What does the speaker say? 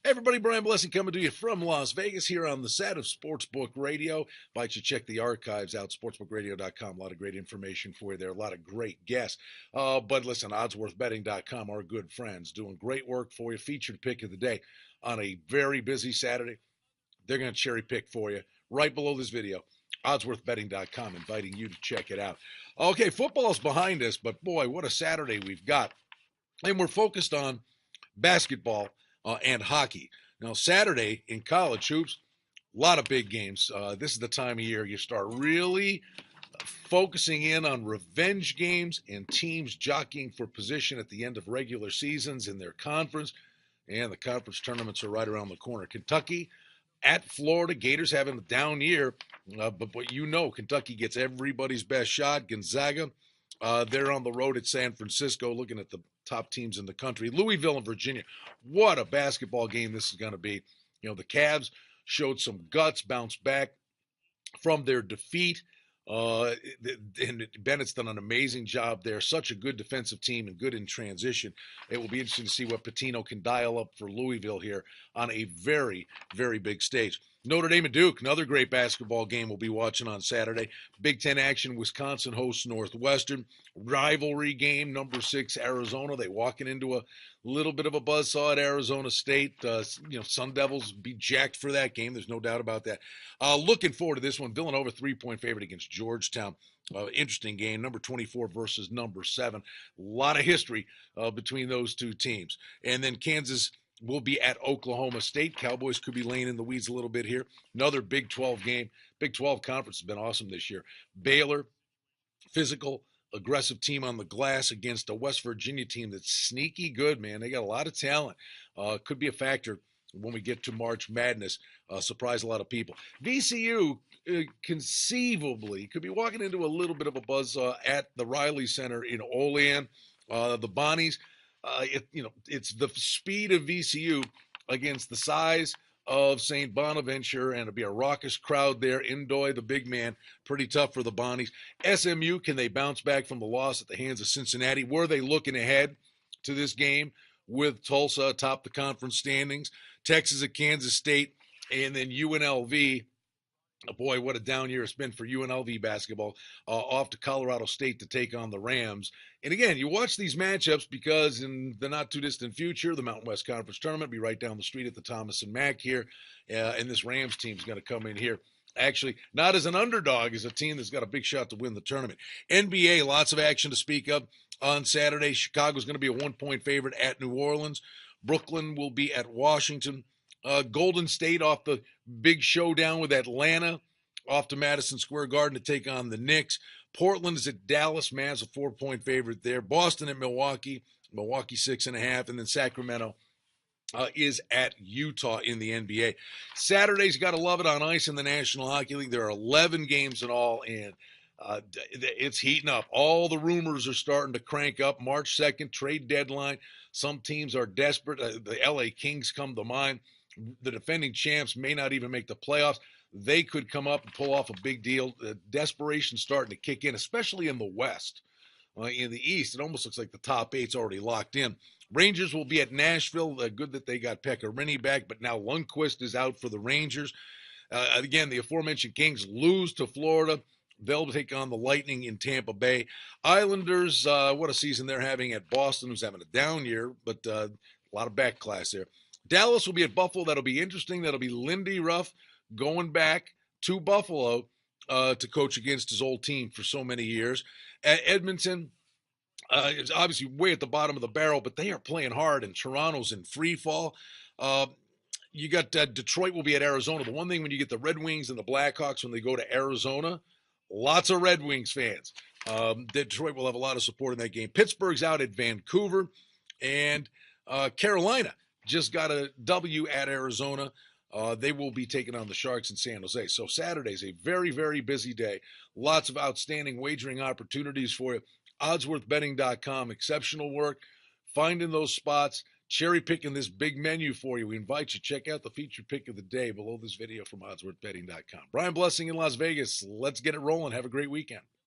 Hey everybody, Brian Blessing coming to you from Las Vegas here on the set of Sportsbook Radio. Invite you to check the archives out, sportsbookradio.com. A lot of great information for you there, a lot of great guests. But listen, oddsworthbetting.com, our good friends, doing great work for you. Featured pick of the day on a very busy Saturday. They're going to cherry pick for you right below this video. Oddsworthbetting.com, inviting you to check it out. Okay, football's behind us, but boy, what a Saturday we've got. And we're focused on basketball and hockey. Now, Saturday in college hoops, a lot of big games. This is the time of year you start really focusing in on revenge games and teams jockeying for position at the end of regular seasons in their conference. And the conference tournaments are right around the corner. Kentucky at Florida. Gators having a down year, but you know Kentucky gets everybody's best shot. Gonzaga, they're on the road at San Francisco looking at the top teams in the country. Louisville and Virginia. What a basketball game this is going to be. You know, the Cavs showed some guts, bounced back from their defeat. And Bennett's done an amazing job there. Such a good defensive team and good in transition. It will be interesting to see what Pitino can dial up for Louisville here on a very, very big stage. Notre Dame and Duke, another great basketball game we'll be watching on Saturday. Big Ten action, Wisconsin hosts Northwestern. Rivalry game, number 6, Arizona. They walking into a little bit of a buzzsaw at Arizona State. Sun Devils be jacked for that game. There's no doubt about that. Looking forward to this one. Villanova 3-point favorite against Georgetown. Interesting game, number 24 versus number 7. A lot of history between those two teams. And then Kansas will be at Oklahoma State. Cowboys could be laying in the weeds a little bit here. Another Big 12 game. Big 12 conference has been awesome this year. Baylor, physical, aggressive team on the glass against a West Virginia team that's sneaky good, man. They got a lot of talent. Could be a factor when we get to March Madness. Surprise a lot of people. VCU conceivably could be walking into a little bit of a buzz at the Riley Center in Olean. The Bonnies, it's the speed of VCU against the size of St. Bonaventure, and it'll be a raucous crowd there. Indoy, the big man, pretty tough for the Bonnies. SMU, can they bounce back from the loss at the hands of Cincinnati? Were they looking ahead to this game with Tulsa atop the conference standings? Texas at Kansas State, and then UNLV. Boy, what a down year it's been for UNLV basketball, off to Colorado State to take on the Rams. And again, you watch these matchups because in the not-too-distant future, the Mountain West Conference Tournament will be right down the street at the Thomas and Mack here, and this Rams team is going to come in here. Actually, not as an underdog, as a team that's got a big shot to win the tournament. NBA, lots of action to speak of on Saturday. Chicago's going to be a 1-point favorite at New Orleans. Brooklyn will be at Washington. Golden State off the big showdown with Atlanta, off to Madison Square Garden to take on the Knicks. Portland is at Dallas. Mavs a 4-point favorite there. Boston at Milwaukee. Milwaukee 6.5, and then Sacramento is at Utah in the NBA. Saturday's got to love it on ice in the National Hockey League. There are 11 games in all, and it's heating up. All the rumors are starting to crank up. March 2nd, trade deadline. Some teams are desperate. The LA Kings come to mind. The defending champs may not even make the playoffs. They could come up and pull off a big deal. Desperation starting to kick in, especially in the West. In the East, it almost looks like the top 8's already locked in. Rangers will be at Nashville. Good that they got Pekka back, but now Lundqvist is out for the Rangers. Again, the aforementioned Kings lose to Florida. They'll take on the Lightning in Tampa Bay. Islanders, what a season they're having at Boston, who's having a down year, but a lot of back class there. Dallas will be at Buffalo. That'll be interesting. That'll be Lindy Ruff going back to Buffalo to coach against his old team for so many years. At Edmonton, is obviously way at the bottom of the barrel, but they are playing hard, and Toronto's in free fall. You got Detroit will be at Arizona. The one thing when you get the Red Wings and the Blackhawks when they go to Arizona, lots of Red Wings fans. Detroit will have a lot of support in that game. Pittsburgh's out at Vancouver, and Carolina just got a W at Arizona. They will be taking on the Sharks in San Jose. So Saturday's a very, very busy day. Lots of outstanding wagering opportunities for you. Oddsworthbetting.com, exceptional work. Finding those spots, cherry picking this big menu for you. We invite you to check out the featured pick of the day below this video from oddsworthbetting.com. Brian Blessing in Las Vegas. Let's get it rolling. Have a great weekend.